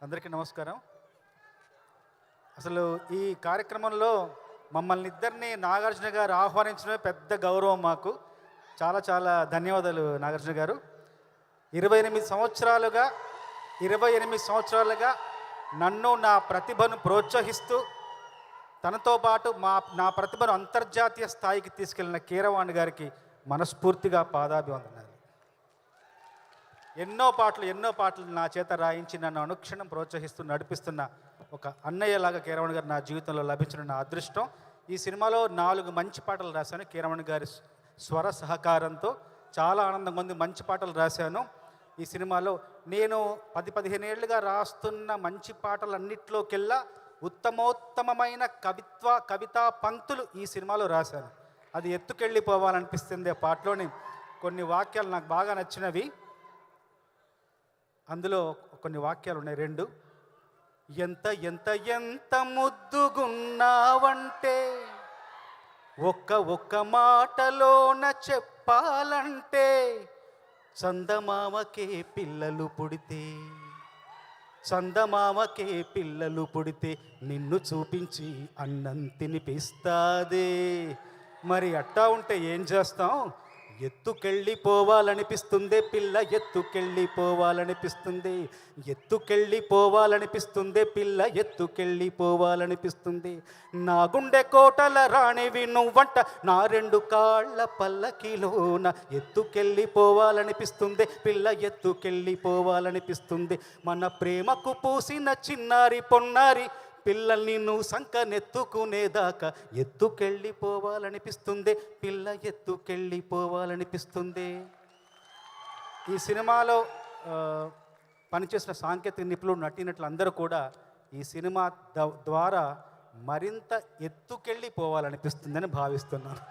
అందరికీ నమస్కారం. అసలు ఈ కార్యక్రమంలో మమ్మల్ని ఇద్దరిని నాగార్జున గారు ఆహ్వానించడమే పెద్ద గౌరవం మాకు. చాలా చాలా ధన్యవాదాలు నాగార్జున గారు. 28 సంవత్సరాలుగా నన్ను నా ప్రతిభను ప్రోత్సహిస్తూ తనతో పాటు నా ప్రతిభను అంతర్జాతీయ స్థాయికి తీసుకెళ్లిన కీరవాణి గారికి మనస్ఫూర్తిగా పాదాభివందనాలు. ఎన్నో పాటలు నా చేత రాయించి నన్ను అనుక్షణం ప్రోత్సహిస్తూ నడిపిస్తున్న ఒక అన్నయ్యలాగా కీరవాణి గారు నా జీవితంలో లభించిన నా అదృష్టం. ఈ సినిమాలో 4 మంచి పాటలు రాశాను కీరవాణి గారి స్వర సహకారంతో. చాలా ఆనందంగా ఉంది. మంచి పాటలు రాశాను ఈ సినిమాలో. నేను 10-15 ఏళ్ళుగా రాస్తున్న మంచి పాటలన్నిట్లోకెల్లా ఉత్తమోత్తమైన కవితా పంక్తులు ఈ సినిమాలో రాశాను. అది ఎత్తుకెళ్ళిపోవాలనిపిస్తుంది. ఆ పాటలోని కొన్ని వాక్యాలు నాకు బాగా నచ్చినవి. అందులో కొన్ని వాక్యాలు ఉన్నాయి 2. ఎంత ఎంత ఎంత ముద్దుగున్నావంటే ఒక్క మాటలోన చెప్పాలంటే చందమామకే పిల్లలు పుడితే నిన్ను చూపించి అన్నం తినిపిస్తాదే. మరి అట్టా ఉంటే ఏం చేస్తాం? ఎత్తుకెళ్ళిపోవాలనిపిస్తుంది పిల్ల, ఎత్తుకెళ్ళిపోవాలనిపిస్తుంది. నా గుండె కోటల రాణివి నువ్వంట, నా 2 కాళ్ళ పల్లకిలోన ఎత్తుకెళ్ళిపోవాలనిపిస్తుంది పిల్ల, ఎత్తుకెళ్ళిపోవాలనిపిస్తుంది. మన ప్రేమకు పూసిన చిన్నారి పొన్నారి పిల్లల్ని నువ్వు సంకనెత్తుకునేదాకా ఎత్తుకెళ్ళిపోవాలనిపిస్తుంది పిల్ల, ఎత్తుకెళ్ళిపోవాలనిపిస్తుంది. ఈ సినిమాలో పనిచేసిన సాంకేతిక నిపుణులు, నటీనటులు అందరూ కూడా ఈ సినిమా ద్వారా మరింత ఎత్తుకెళ్ళిపోవాలనిపిస్తుందని భావిస్తున్నాను.